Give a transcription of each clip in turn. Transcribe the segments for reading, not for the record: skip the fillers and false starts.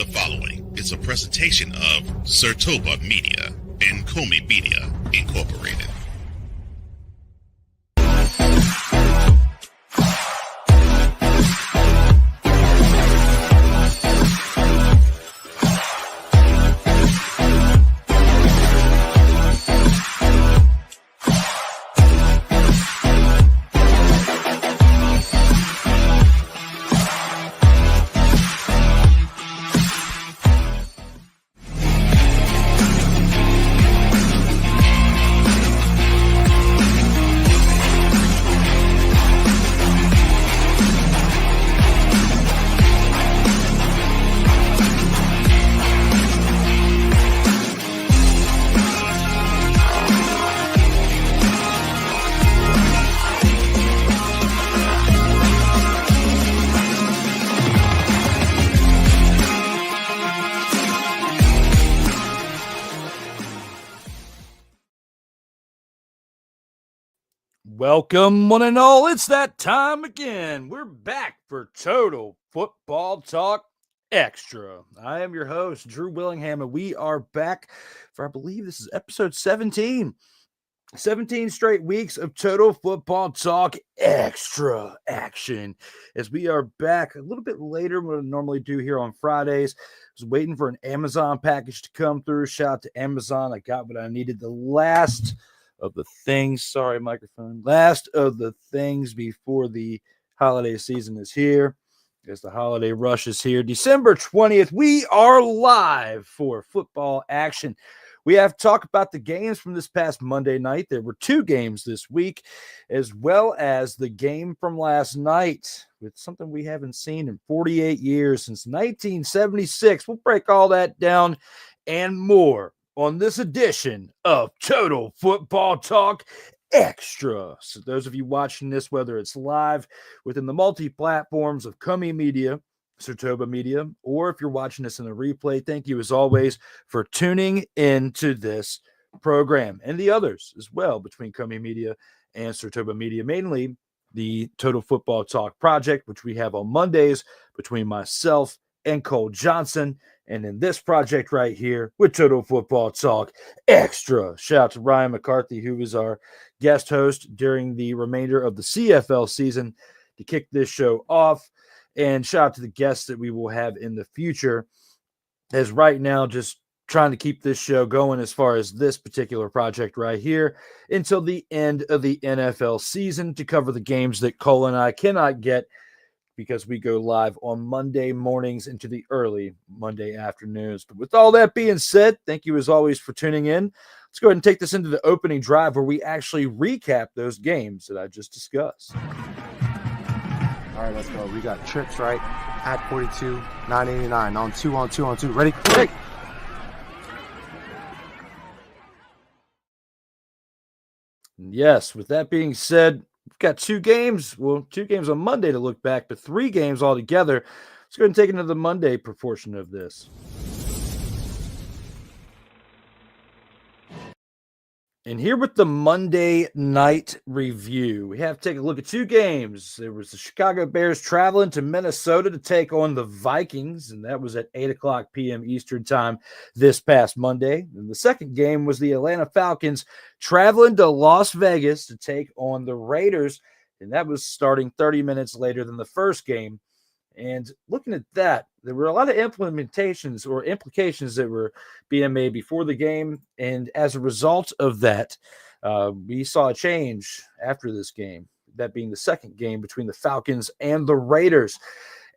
The following is a presentation of SIRTOBA Media and COMI Media Incorporated. Welcome, one and all. It's that time again. We're back for Total Football Talk Extra. I am your host, Drew Willingham, and we are back for, I believe this is episode 17. 17 straight weeks of Total Football Talk Extra action as we are back a little bit later than what I normally do here on Fridays. I was waiting for an Amazon package to come through. Shout out to Amazon. I got what I needed. The last of the things, last of the things before the holiday season is here. As the holiday rush is here. December 20th, we are live for football action. We have to talk about the games from this past Monday night. There were two games this week, as well as the game from last night with something we haven't seen in 48 years, since 1976. We'll break all that down and more on this edition of Total Football Talk Extra. So those of you watching this, whether it's live within the multi-platforms of COMI Media, SIRTOBA Media, or if you're watching this in a replay, thank you as always for tuning into this program and the others as well between COMI Media and SIRTOBA Media, mainly the Total Football Talk Project, which we have on Mondays between myself and Cole Johnson. And in this project right here with Total Football Talk Extra, shout out to Ryan McCarthy, who is our guest host during the remainder of the CFL season to kick this show off. And shout out to the guests that we will have in the future, as right now just trying to keep this show going as far as this particular project right here until the end of the NFL season to cover the games that Cole and I cannot get because we go live on Monday mornings into the early Monday afternoons. But with all that being said, thank you as always for tuning in. Let's go ahead and take this into the opening drive where we actually recap those games that I just discussed. All right, let's go. We got trips, right? At 42, 989. On two. Ready? Hey! Yes, with that being said, we've got two games on Monday to look back, but three games altogether. Let's go ahead and take into the Monday proportion of this. And here with the Monday night review, we have to take a look at two games. There was the Chicago Bears traveling to Minnesota to take on the Vikings, and that was at 8 o'clock p.m. Eastern time this past Monday. And the second game was the Atlanta Falcons traveling to Las Vegas to take on the Raiders, and that was starting 30 minutes later than the first game. And looking at that, there were a lot of implications that were being made before the game. And as a result of that, we saw a change after this game, that being the second game between the Falcons and the Raiders.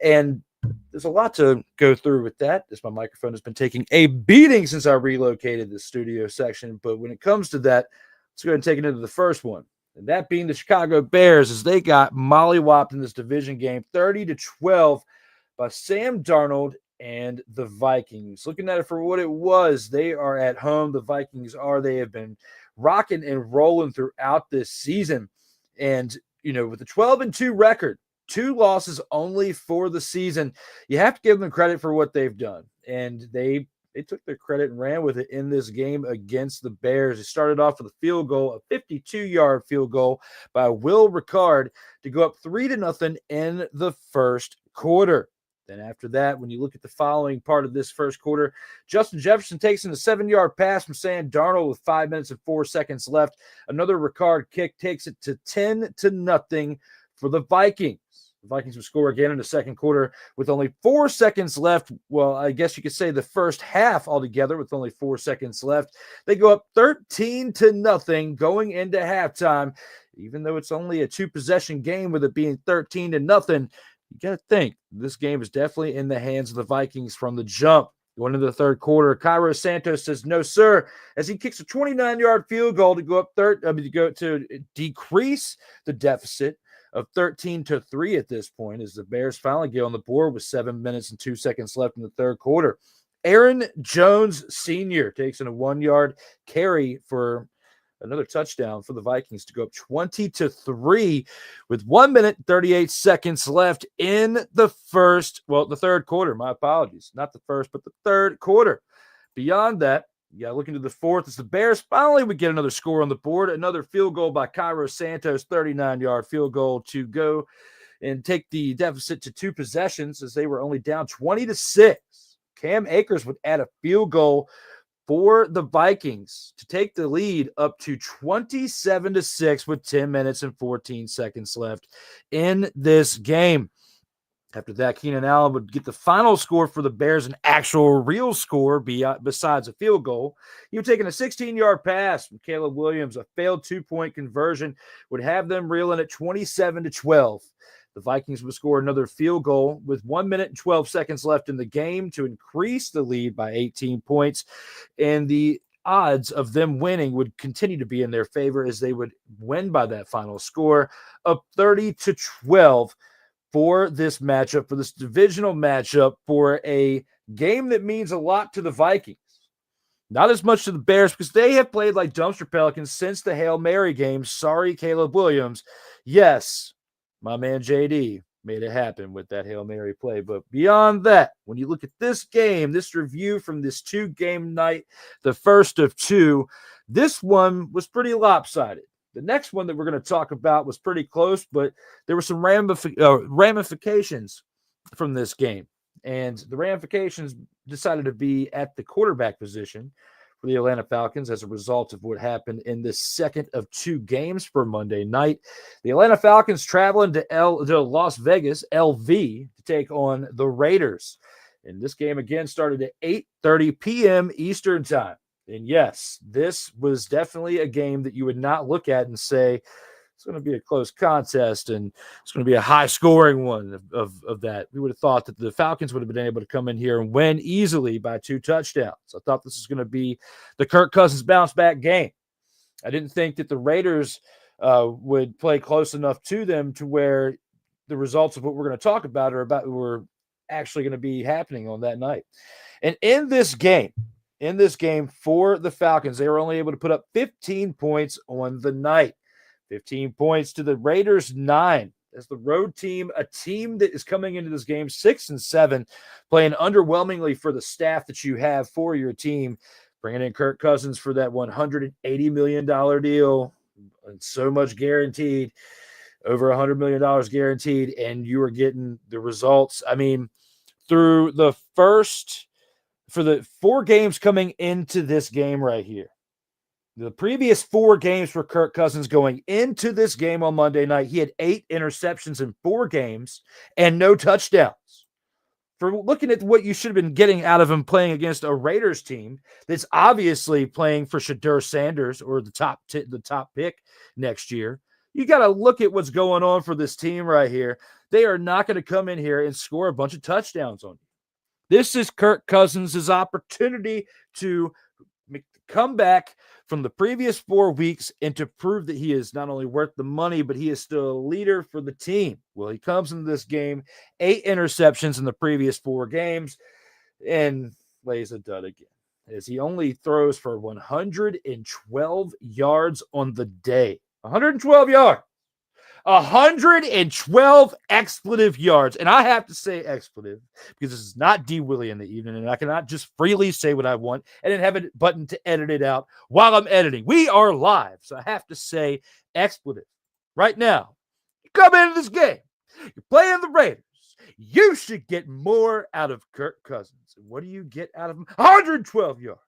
And there's a lot to go through with that, as my microphone has been taking a beating since I relocated the studio section. But when it comes to that, let's go ahead and take it into the first one. And that being the Chicago Bears, as they got mollywopped in this division game 30-12 by Sam Darnold and the Vikings. Looking at it for what it was, they are at home. The Vikings are. They have been rocking and rolling throughout this season. And, with a 12-2 record, 2 losses only for the season, you have to give them credit for what they've done. And they took their credit and ran with it in this game against the Bears. They started off with a field goal, a 52-yard field goal by Will Ricard to go up 3-0 in the first quarter. Then after that, when you look at the following part of this first quarter, Justin Jefferson takes in a 7-yard pass from Sam Darnold with 5 minutes and 4 seconds left. Another Ricard kick takes it to 10-0 for the Vikings. The Vikings would score again in the second quarter with only 4 seconds left. Well, I guess you could say the first half altogether with only 4 seconds left. They go up 13-0 going into halftime. Even though it's only a 2-possession game with it being 13-0, you got to think this game is definitely in the hands of the Vikings from the jump. Going into the third quarter, Cairo Santos says no, sir, as he kicks a 29-yard field goal to go up to decrease the deficit of 13-3 at this point, as the Bears finally get on the board with 7 minutes and 2 seconds left in the third quarter. Aaron Jones Sr. takes in a 1-yard carry for another touchdown for the Vikings to go up 20-3 with 1 minute 38 seconds left in the third quarter. My apologies. Not the first, but the third quarter. Beyond that, you got to look into the fourth as the Bears finally would get another score on the board. Another field goal by Cairo Santos, 39-yard field goal to go and take the deficit to 2 possessions as they were only down 20-6. Cam Akers would add a field goal for the Vikings to take the lead up to 27-6 with 10 minutes and 14 seconds left in this game. After that, Keenan Allen would get the final score for the Bears, an actual real score besides a field goal. He would take a 16-yard pass from Caleb Williams. A failed 2-point conversion would have them reeling at 27-12. The Vikings would score another field goal with 1 minute and 12 seconds left in the game to increase the lead by 18 points. And the odds of them winning would continue to be in their favor as they would win by that final score of 30-12 for this matchup, for this divisional matchup, for a game that means a lot to the Vikings. Not as much to the Bears because they have played like dumpster Pelicans since the Hail Mary game. Sorry, Caleb Williams. Yes, my man JD made it happen with that Hail Mary play. But beyond that, when you look at this game, this review from this 2-game night, the first of 2, this one was pretty lopsided. The next one that we're going to talk about was pretty close, but there were some ramifications from this game. And the ramifications decided to be at the quarterback position for the Atlanta Falcons as a result of what happened in this second of 2 games for Monday night. The Atlanta Falcons traveling to Las Vegas, LV, to take on the Raiders. And this game again started at 8:30 p.m. Eastern time. And yes, this was definitely a game that you would not look at and say it's going to be a close contest and it's going to be a high-scoring one of that. We would have thought that the Falcons would have been able to come in here and win easily by 2 touchdowns. I thought this was going to be the Kirk Cousins bounce-back game. I didn't think that the Raiders would play close enough to them to where the results of what we're going to talk about were actually going to be happening on that night. And in this game for the Falcons, they were only able to put up 15 points on the night. 15 points to the Raiders' 9 as the road team, a team that is coming into this game 6-7, playing underwhelmingly for the staff that you have for your team, bringing in Kirk Cousins for that $180 million deal and so much guaranteed, over $100 million guaranteed, and you are getting the results. I mean, for the 4 games coming into this game right here, the previous 4 games for Kirk Cousins going into this game on Monday night, he had 8 interceptions in 4 games and no touchdowns. For looking at what you should have been getting out of him playing against a Raiders team that's obviously playing for Shadur Sanders or the top pick next year, you got to look at what's going on for this team right here. They are not going to come in here and score a bunch of touchdowns on you. This is Kirk Cousins' opportunity to come back from the previous 4 weeks and to prove that he is not only worth the money, but he is still a leader for the team. Well, he comes into this game, 8 interceptions in the previous 4 games, and lays a dud again, as he only throws for 112 yards on the day. 112 yards. 112 expletive yards. And I have to say expletive because this is not D Willy in the evening, and I cannot just freely say what I want and then have a button to edit it out while I'm editing. We are live, so I have to say expletive. Right now, you come into this game, you're playing the Raiders, You should get more out of Kirk Cousins. And what do you get out of him? 112 yards.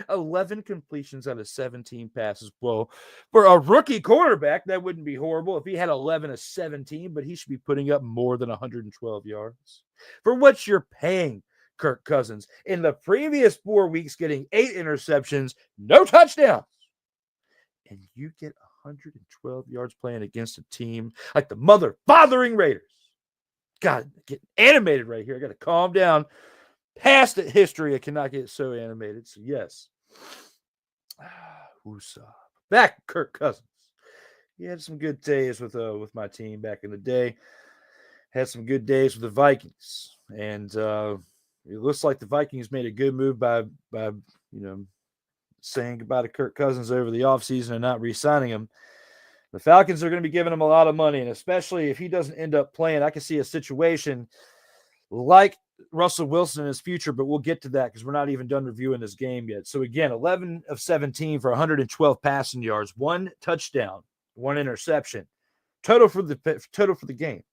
11 completions out of 17 passes. Well, for a rookie quarterback, that wouldn't be horrible if he had 11 of 17, but he should be putting up more than 112 yards. For what you're paying Kirk Cousins in the previous 4 weeks, getting 8 interceptions, no touchdowns. And you get 112 yards playing against a team like the mother-fathering Raiders. God, getting animated right here. I got to calm down. Past the history, I cannot get so animated. So, yes. Back Kirk Cousins. He had some good days with my team back in the day. Had some good days with the Vikings. And it looks like the Vikings made a good move by saying goodbye to Kirk Cousins over the offseason and not re-signing him. The Falcons are going to be giving him a lot of money, and especially if he doesn't end up playing, I can see a situation like Russell Wilson in his future, but we'll get to that because we're not even done reviewing this game yet. So again, 11 of 17 for 112 passing yards, 1 touchdown, 1 interception, total for the game.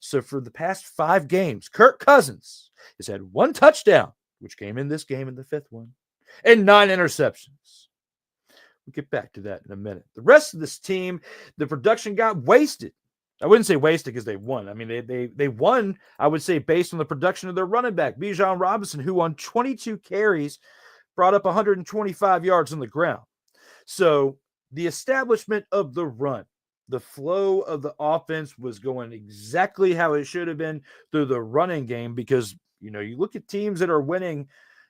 So for the past 5 games, Kirk Cousins has had 1 touchdown, which came in this game in the 5th one, and 9 interceptions. We'll get back to that in a minute. The rest of this team, the production got wasted. I wouldn't say wasted because they won. I mean, they won, I would say, based on the production of their running back, Bijan Robinson, who on 22 carries brought up 125 yards on the ground. So the establishment of the run, the flow of the offense was going exactly how it should have been through the running game because, you look at teams that are winning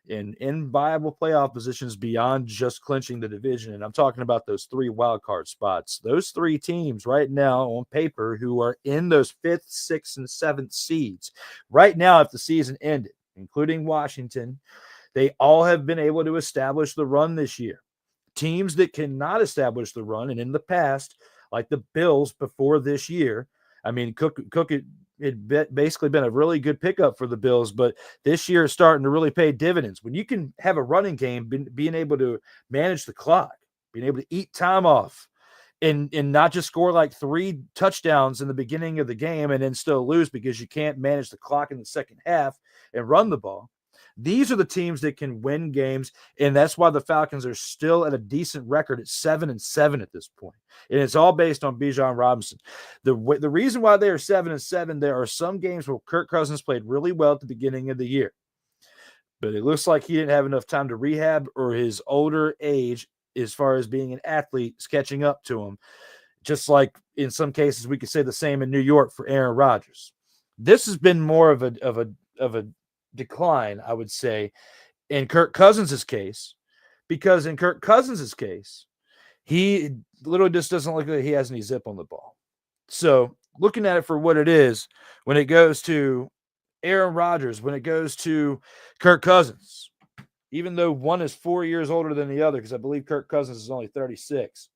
in viable playoff positions beyond just clinching the division. And I'm talking about those 3 wild card spots. Those 3 teams right now on paper who are in those 5th, 6th, and 7th seeds. Right now, if the season ended, including Washington, they all have been able to establish the run this year. Teams that cannot establish the run, and in the past, like the Bills before this year, I mean, Cook it basically been a really good pickup for the Bills, but this year is starting to really pay dividends. When you can have a running game, being able to manage the clock, being able to eat time off, and not just score like 3 touchdowns in the beginning of the game and then still lose because you can't manage the clock in the second half and run the ball. These are the teams that can win games, and that's why the Falcons are still at a decent record at 7-7 at this point. And it's all based on Bijan Robinson. The reason why they are 7-7, there are some games where Kirk Cousins played really well at the beginning of the year, but it looks like he didn't have enough time to rehab, or his older age, as far as being an athlete, is catching up to him. Just like in some cases, we could say the same in New York for Aaron Rodgers. This has been more of a decline, I would say, in Kirk Cousins' case, because in Kirk Cousins' case, he literally just doesn't look like he has any zip on the ball. So looking at it for what it is, when it goes to Aaron Rodgers, when it goes to Kirk Cousins, even though one is 4 years older than the other, because I believe Kirk Cousins is only 36,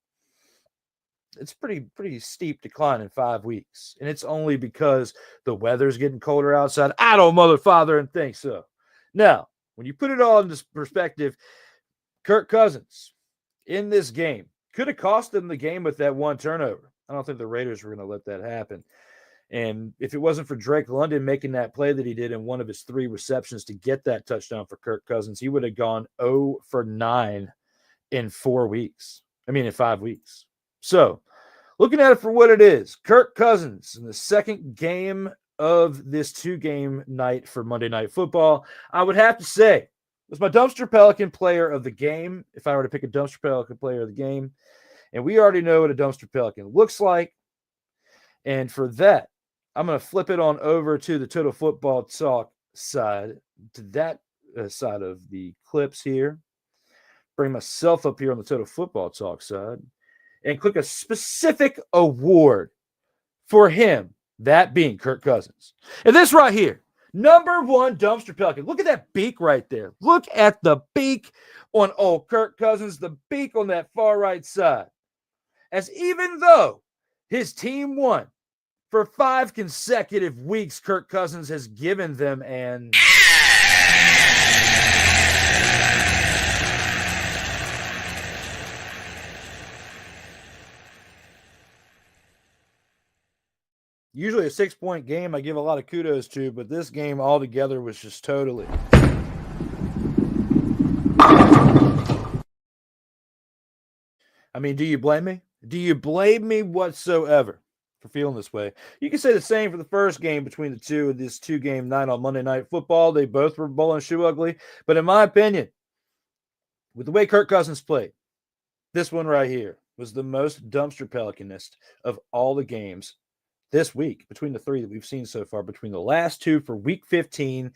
it's pretty steep decline in 5 weeks. And it's only because the weather's getting colder outside. I don't motherfather and think so. Now, when you put it all into perspective, Kirk Cousins in this game could have cost them the game with that 1 turnover. I don't think the Raiders were going to let that happen. And if it wasn't for Drake London making that play that he did in one of his 3 receptions to get that touchdown for Kirk Cousins, he would have gone 0 for 9 in 5 weeks. So, looking at it for what it is, Kirk Cousins in the second game of this 2-game night for Monday Night Football, I would have to say was my Dumpster Pelican player of the game, if I were to pick a Dumpster Pelican player of the game. And we already know what a Dumpster Pelican looks like. And for that, I'm going to flip it on over to the Total Football Talk side, to that side of the clips here. Bring myself up here on the Total Football Talk side and click a specific award for him, that being Kirk Cousins. And this right here, number 1 Dumpster Pelican. Look at that beak right there. Look at the beak on old Kirk Cousins, the beak on that far right side. As even though his team won for 5 consecutive weeks, Kirk Cousins has given them an... Usually a 6-point game I give a lot of kudos to, but this game altogether was just totally. I mean, do you blame me? Do you blame me whatsoever for feeling this way? You can say the same for the first game between the two of this 2-game night on Monday Night Football. They both were bull and shoe ugly. But in my opinion, with the way Kirk Cousins played, this one right here was the most dumpster pelicanist of all the games this week between the three that we've seen so far, between the last two for week 15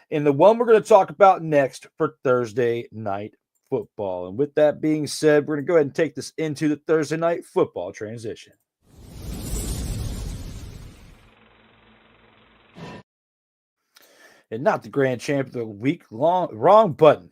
and the one we're going to talk about next for Thursday night football. And with that being said, we're going to go ahead and take this into the Thursday night football transition. And not the grand champ of the week, wrong button.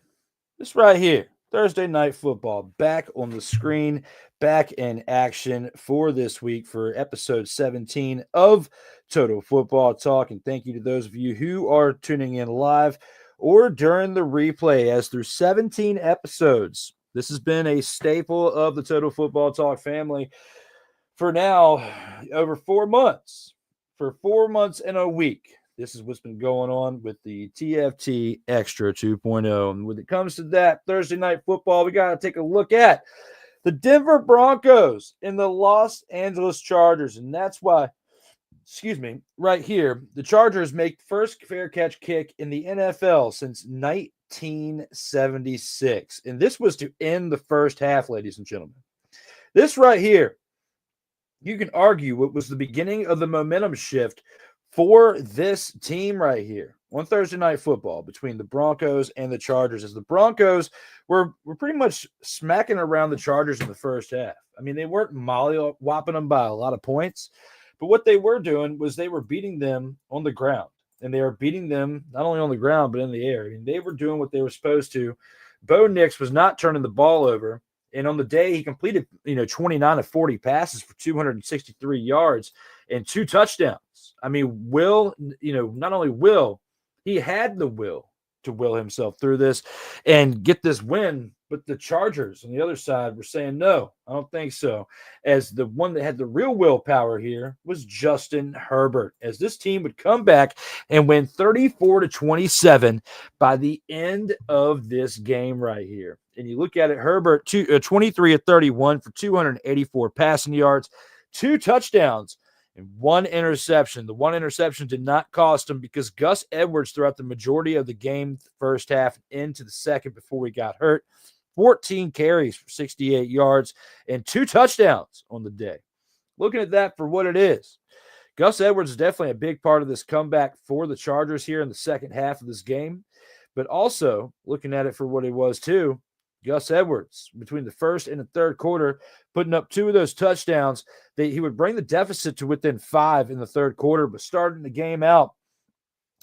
This right here, Thursday night football, back on the screen, back in action for this week for episode 17 of Total Football Talk. And thank you to those of you who are tuning in live or during the replay, as through 17 episodes, this has been a staple of the Total Football Talk family for now over 4 months. For 4 months and a week, this is what's been going on with the TFT Extra 2.0. And when it comes to that Thursday night football, we got to take a look at the Denver Broncos and the Los Angeles Chargers. And that's why, right here, the Chargers make first fair catch kick in the NFL since 1976. And this was to end the first half, ladies and gentlemen. This right here, you can argue it was the beginning of the momentum shift for this team right here on Thursday night football between the Broncos and the Chargers, as the Broncos were pretty much smacking around the Chargers in the first half. I mean, they weren't molly-whopping them by a lot of points, but what they were doing was they were beating them on the ground, and they were beating them not only on the ground but in the air. I mean, they were doing what they were supposed to. Bo Nix was not turning the ball over, and on the day he completed 29 of 40 passes for 263 yards and 2 touchdowns. I mean, not only he had the will to will himself through this and get this win, but the Chargers on the other side were saying, no, I don't think so. As the one that had the real willpower here was Justin Herbert, as this team would come back and win 34-27 by the end of this game right here. And you look at it, Herbert, 23 of 31 for 284 passing yards, 2 touchdowns, and 1 interception. The 1 interception did not cost him because Gus Edwards, throughout the majority of the game, first half into the second before he got hurt, 14 carries for 68 yards and 2 touchdowns on the day. Looking at that for what it is, Gus Edwards is definitely a big part of this comeback for the Chargers here in the second half of this game. But also, looking at it for what it was too, Gus Edwards, between the first and the third quarter, putting up 2 of those touchdowns, he would bring the deficit to within 5 in the third quarter, but starting the game out,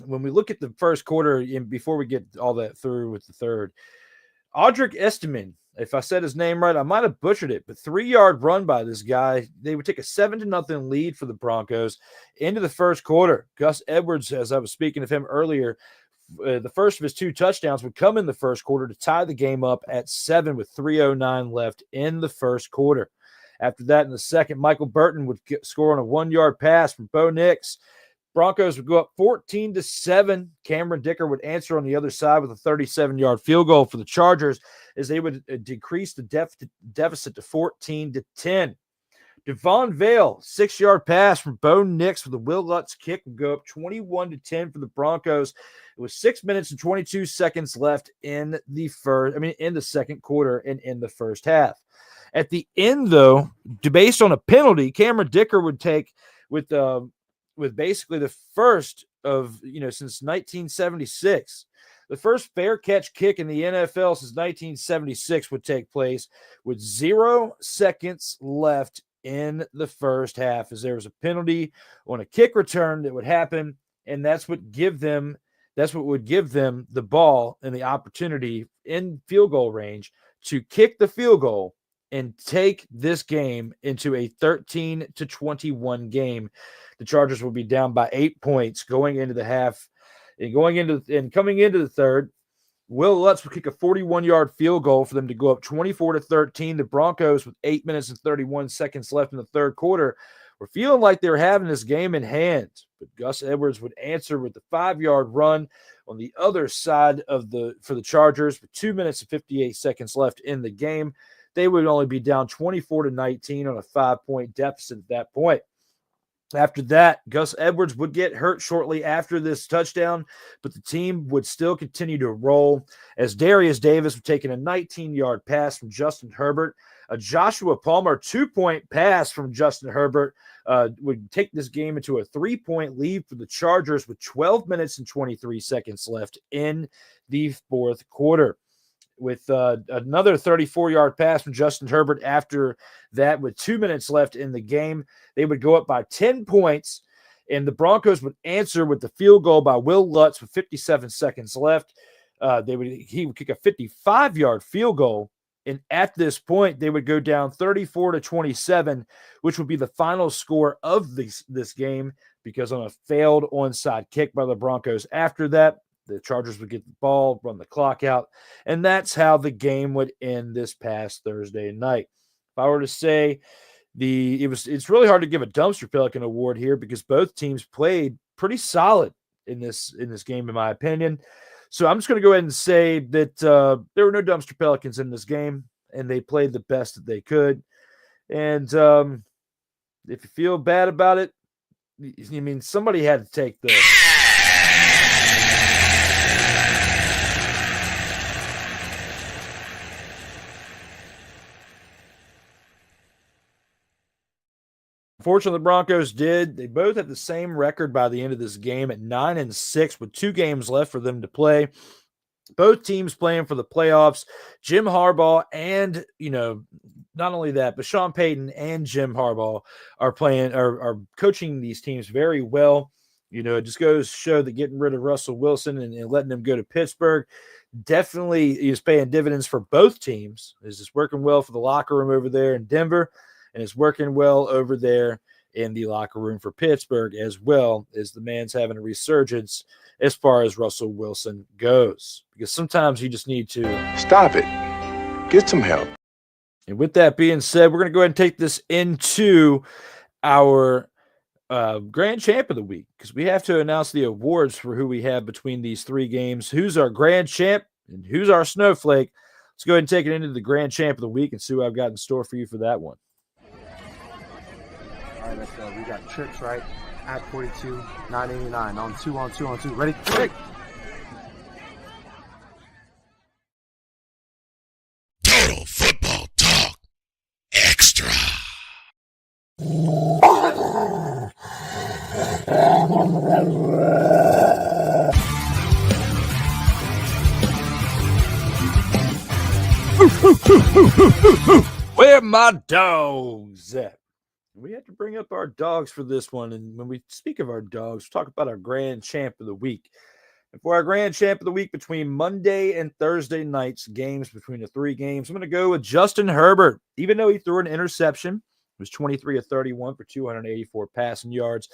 when we look at the first quarter, and before we get all that through with the third, Audric Estime, if I said his name right, I might have butchered it, but 3-yard run by this guy. They would take a 7-0 lead for the Broncos into the first quarter. Gus Edwards, as I was speaking of him earlier, the first of his 2 touchdowns would come in the first quarter to tie the game up at 7 with 3:09 left in the first quarter. After that, in the second, Michael Burton would score on a 1-yard pass from Bo Nix. Broncos would go up 14-7. Cameron Dicker would answer on the other side with a 37-yard field goal for the Chargers, as they would decrease the deficit to 14-10. Devon Vale, 6-yard pass from Bo Nix with a Will Lutz kick would go up 21-10 for the Broncos. It was 6 minutes and 22 seconds left in the second quarter and in the first half. At the end, though, based on a penalty, Cameron Dicker would take with basically the first of since 1976. The first fair catch kick in the NFL since 1976 would take place with 0 seconds left in the first half, as there was a penalty on a kick return that would happen, and that's what would give them the ball and the opportunity in field goal range to kick the field goal and take this game into a 13-21 game. The Chargers will be down by 8 points going into the half, and coming into the third. Will Lutz would kick a 41-yard field goal for them to go up 24-13. The Broncos, with 8 minutes and 31 seconds left in the third quarter, were feeling like they were having this game in hand, but Gus Edwards would answer with the 5-yard run on the other side for the Chargers with 2 minutes and 58 seconds left in the game. They would only be down 24-19 on a 5-point deficit at that point. After that, Gus Edwards would get hurt shortly after this touchdown, but the team would still continue to roll as Darius Davis would take in a 19-yard pass from Justin Herbert. A Joshua Palmer 2-point pass from Justin Herbert would take this game into a 3-point lead for the Chargers with 12 minutes and 23 seconds left in the fourth quarter. With another 34-yard pass from Justin Herbert after that with 2 minutes left in the game, they would go up by 10 points, and the Broncos would answer with the field goal by Will Lutz with 57 seconds left. He would kick a 55-yard field goal, and at this point, they would go down 34-27, which would be the final score of this game because on a failed onside kick by the Broncos after that, the Chargers would get the ball, run the clock out, and that's how the game would end this past Thursday night. If I were to say it's really hard to give a dumpster Pelican award here because both teams played pretty solid in this game, in my opinion. So I'm just going to go ahead and say that there were no dumpster Pelicans in this game, and they played the best that they could. And if you feel bad about it, I mean, somebody had to take the Fortunately, the Broncos did. They both have the same record by the end of this game at 9-6 with 2 games left for them to play. Both teams playing for the playoffs. Jim Harbaugh and, not only that, but Sean Payton and Jim Harbaugh are coaching these teams very well. It just goes to show that getting rid of Russell Wilson and letting them go to Pittsburgh definitely is paying dividends for both teams. It's just working well for the locker room over there in Denver. And it's working well over there in the locker room for Pittsburgh as well, as the man's having a resurgence as far as Russell Wilson goes. Because sometimes you just need to stop it. Get some help. And with that being said, we're going to go ahead and take this into our Grand Champ of the Week because we have to announce the awards for who we have between these 3 games. Who's our Grand Champ and who's our Snowflake? Let's go ahead and take it into the Grand Champ of the Week and see what I've got in store for you for that one. All right, let's go. We got trips, right? At 42, 989. On two. Ready? Quick! Total Football Talk Extra. Where my dogs at? We have to bring up our dogs for this one. And when we speak of our dogs, we'll talk about our Grand Champ of the Week. And for our Grand Champ of the Week between Monday and Thursday nights, games between the 3 games, I'm going to go with Justin Herbert. Even though he threw an interception, he was 23 of 31 for 284 passing yards,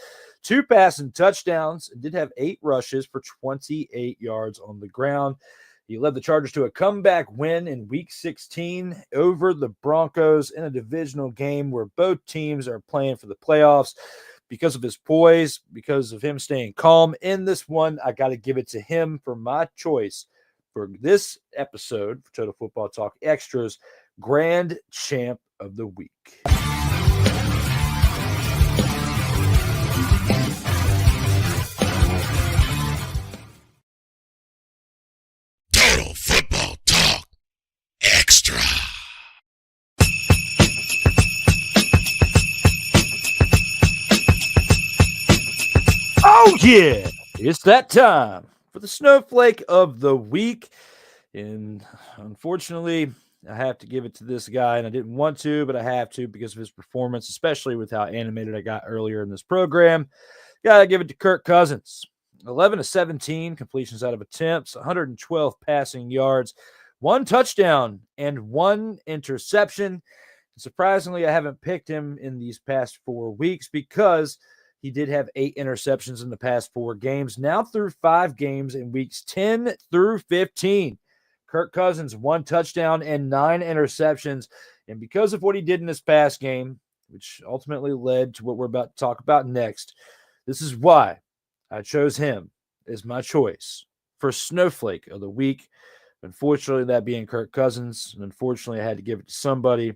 2 passing touchdowns, and did have 8 rushes for 28 yards on the ground. He led the Chargers to a comeback win in Week 16 over the Broncos in a divisional game where both teams are playing for the playoffs. Because of his poise, because of him staying calm in this one, I got to give it to him for my choice for this episode for Total Football Talk Extras Grand Champ of the Week. Total Football Talk Extra. Oh, yeah, it's that time for the Snowflake of the Week. And unfortunately, I have to give it to this guy, and I didn't want to, but I have to because of his performance, especially with how animated I got earlier in this program. Got to give it to Kirk Cousins. 11 of 17 completions out of attempts, 112 passing yards, 1 touchdown, and 1 interception. Surprisingly, I haven't picked him in these past 4 weeks because he did have 8 interceptions in the past 4 games. Now through 5 games in weeks 10 through 15. Kirk Cousins, 1 touchdown and 9 interceptions. And because of what he did in this past game, which ultimately led to what we're about to talk about next. This is why I chose him as my choice for Snowflake of the week. Unfortunately, that being Kirk Cousins, and unfortunately, I had to give it to somebody.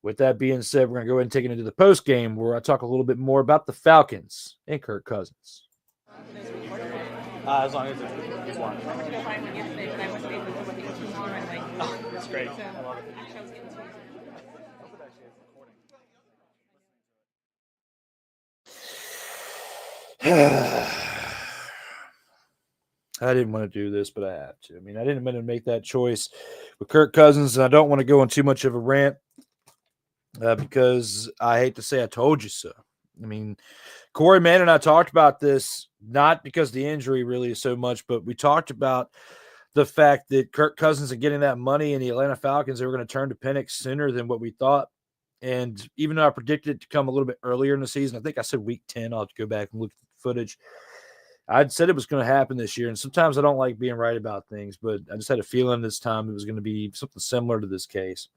With that being said, we're going to go ahead and take it into the post game where I talk a little bit more about the Falcons and Kirk Cousins. As long as it's one. Oh, that's great. I love it. I didn't want to do this, but I have to. I mean, I didn't want to make that choice with Kirk Cousins, and I don't want to go on too much of a rant because I hate to say I told you so. I mean, Corey Mann and I talked about this, not because the injury really is so much, but we talked about the fact that Kirk Cousins and getting that money and the Atlanta Falcons, they were going to turn to Penix sooner than what we thought. And even though I predicted it to come a little bit earlier in the season, I think I said week 10, I'll have to go back and look at the footage. I'd said it was going to happen this year, and sometimes I don't like being right about things, but I just had a feeling this time it was going to be something similar to this case.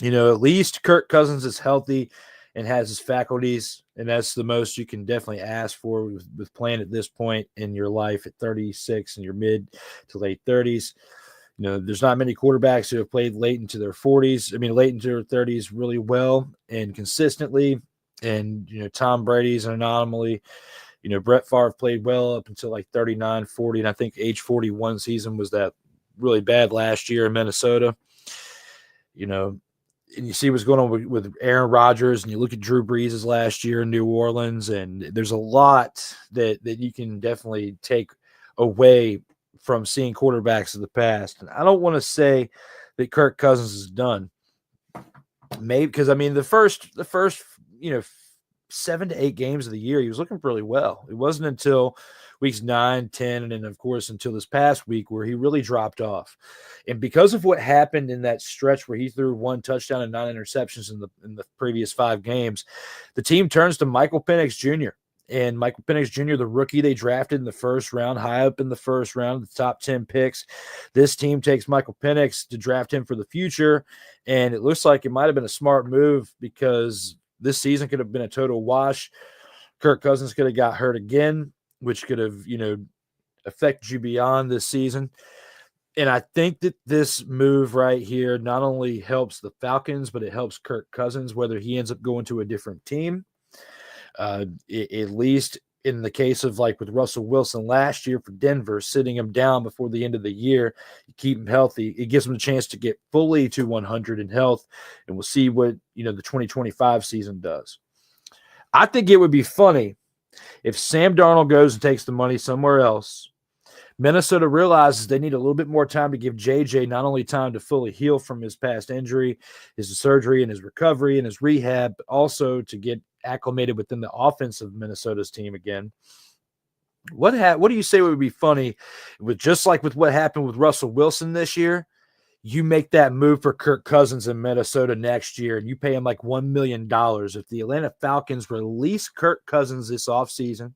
You know, at least Kirk Cousins is healthy and has his faculties, and that's the most you can definitely ask for with playing at this point in your life at 36 in your mid to late 30s. You know, there's not many quarterbacks who have played late into their 40s. I mean, late into their 30s really well and consistently. And, you know, Tom Brady's an anomaly. You know, Brett Favre played well up until like 39, 40, and I think age 41 season was that really bad last year in Minnesota. You know, and you see what's going on with Aaron Rodgers, and you look at Drew Brees' last year in New Orleans, and there's a lot that you can definitely take away from seeing quarterbacks of the past. And I don't want to say that Kirk Cousins is done. Maybe because, I mean, the first, you know, 7 to 8 games of the year, he was looking really well. It wasn't until weeks 9, 10, and then, of course, until this past week where he really dropped off. And because of what happened in that stretch where he threw 1 touchdown and 9 interceptions in the previous 5 games, the team turns to Michael Penix Jr. And Michael Penix Jr., the rookie they drafted in the first round, high up in the first round, the top 10 picks. This team takes Michael Penix to draft him for the future, and it looks like it might have been a smart move because this season could have been a total wash. Kirk Cousins could have got hurt again, which could have, you know, affected you beyond this season. And I think that this move right here not only helps the Falcons, but it helps Kirk Cousins, whether he ends up going to a different team. At least in the case of like with Russell Wilson last year for Denver, sitting him down before the end of the year, you keep him healthy. It gives him a chance to get fully to 100 in health, and we'll see what, you know, the 2025 season does. I think it would be funny if Sam Darnold goes and takes the money somewhere else. Minnesota realizes they need a little bit more time to give JJ not only time to fully heal from his past injury, his surgery and his recovery and his rehab, but also to get acclimated within the offense of Minnesota's team again. What do you say would be funny with just like with what happened with Russell Wilson this year? You make that move for Kirk Cousins in Minnesota next year, and you pay him like $1 million. If the Atlanta Falcons release Kirk Cousins this offseason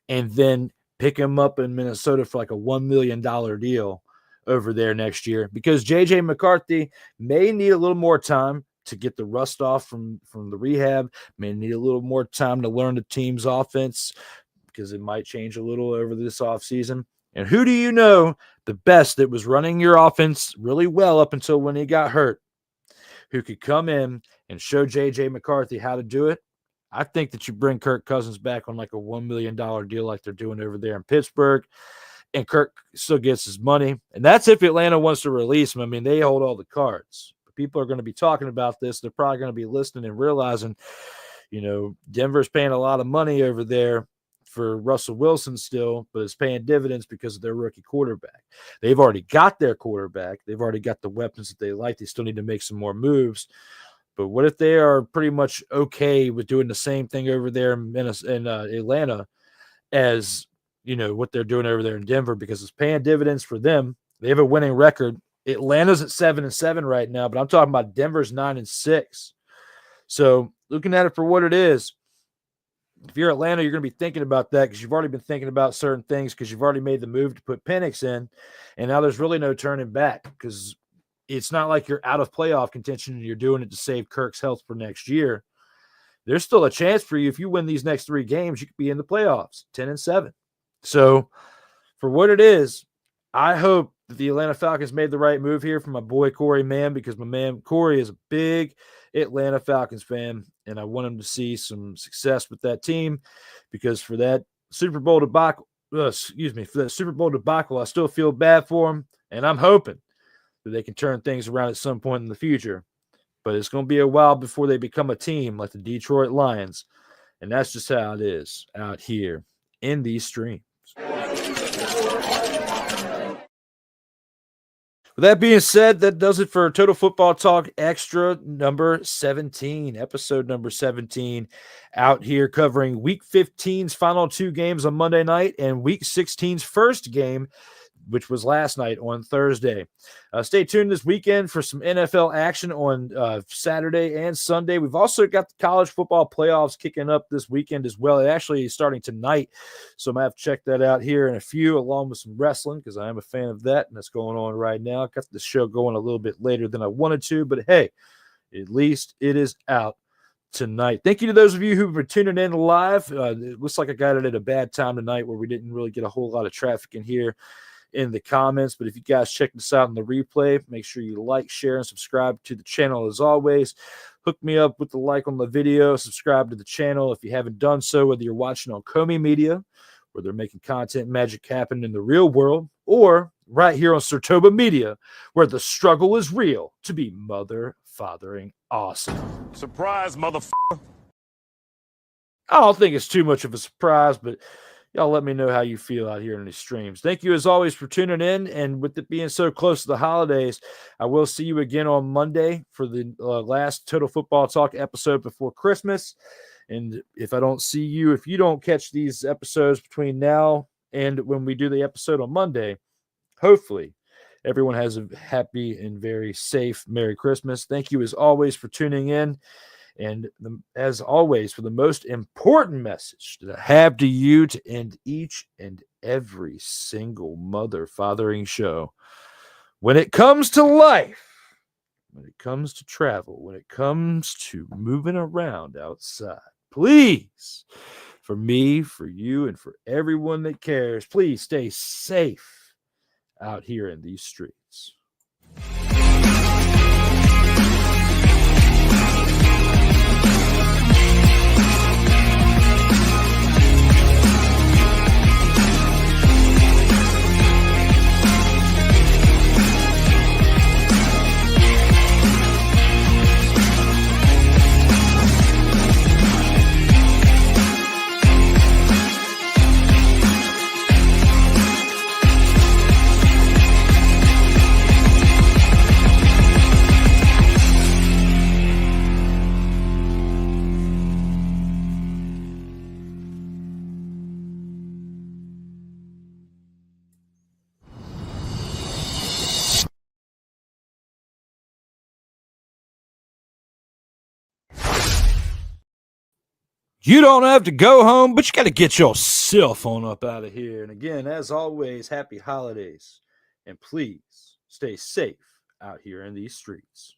and then pick him up in Minnesota for like a $1 million deal over there next year, because J.J. McCarthy may need a little more time to get the rust off from the rehab, may need a little more time to learn the team's offense because it might change a little over this offseason. And who do you know the best that was running your offense really well up until when he got hurt, who could come in and show J.J. McCarthy how to do it? I think that you bring Kirk Cousins back on like a $1 million deal like they're doing over there in Pittsburgh, and Kirk still gets his money. And that's if Atlanta wants to release him. I mean, they hold all the cards. But people are going to be talking about this. They're probably going to be listening and realizing, you know, Denver's paying a lot of money over there for Russell Wilson still, but it's paying dividends because of their rookie quarterback. They've already got their quarterback. They've already got the weapons that they like. They still need to make some more moves. But what if they are pretty much okay with doing the same thing over there in Atlanta as, you know, what they're doing over there in Denver, because it's paying dividends for them. They have a winning record. Atlanta's at 7-7 right now, but I'm talking about Denver's 9-6. So looking at it for what it is, if you're Atlanta, you're going to be thinking about that because you've already been thinking about certain things because you've already made the move to put Penix in, and now there's really no turning back because it's not like you're out of playoff contention and you're doing it to save Kirk's health for next year. There's still a chance for you. If you win these next 3 games, you could be in the playoffs, 10-7. So for what it is, I hope that the Atlanta Falcons made the right move here for my boy Corey Mann, because my man Corey is a big Atlanta Falcons fan, and I want him to see some success with that team, because for that Super Bowl debacle, I still feel bad for him, and I'm hoping that they can turn things around at some point in the future. But it's going to be a while before they become a team like the Detroit Lions, and that's just how it is out here in these streams. With that being said, that does it for Total Football Talk Extra number 17, episode number 17, out here covering Week 15's final 2 games on Monday night and Week 16's first game, which was last night on Thursday. Stay tuned this weekend for some NFL action on Saturday and Sunday. We've also got the college football playoffs kicking up this weekend as well. It actually is starting tonight, so I'm going to have to check that out here in a few, along with some wrestling, because I am a fan of that, and that's going on right now. I got the show going a little bit later than I wanted to, but hey, at least it is out tonight. Thank you to those of you who were tuning in live. It looks like I got it at a bad time tonight where we didn't really get a whole lot of traffic in here in the comments, but if you guys check this out in the replay, make sure you like, share, and subscribe to the channel. As always, hook me up with the like on the video, subscribe to the channel if you haven't done so, whether you're watching on COMI Media, where they're making content magic happen in the real world, or right here on SIRTOBA Media, where the struggle is real to be mother-fathering awesome. Surprise, motherfucker. I don't think it's too much of a surprise, but y'all let me know how you feel out here in these streams. Thank you, as always, for tuning in. And with it being so close to the holidays, I will see you again on Monday for the last Total Football Talk episode before Christmas. And if I don't see you, if you don't catch these episodes between now and when we do the episode on Monday, hopefully everyone has a happy and very safe Merry Christmas. Thank you, as always, for tuning in. And as always, for the most important message that I have to you to end each and every single mother-fathering show, when it comes to life, when it comes to travel, when it comes to moving around outside, please, for me, for you, and for everyone that cares, please stay safe out here in these streets. You don't have to go home, but you got to get yourself on up out of here. And again, as always, happy holidays. And please stay safe out here in these streets.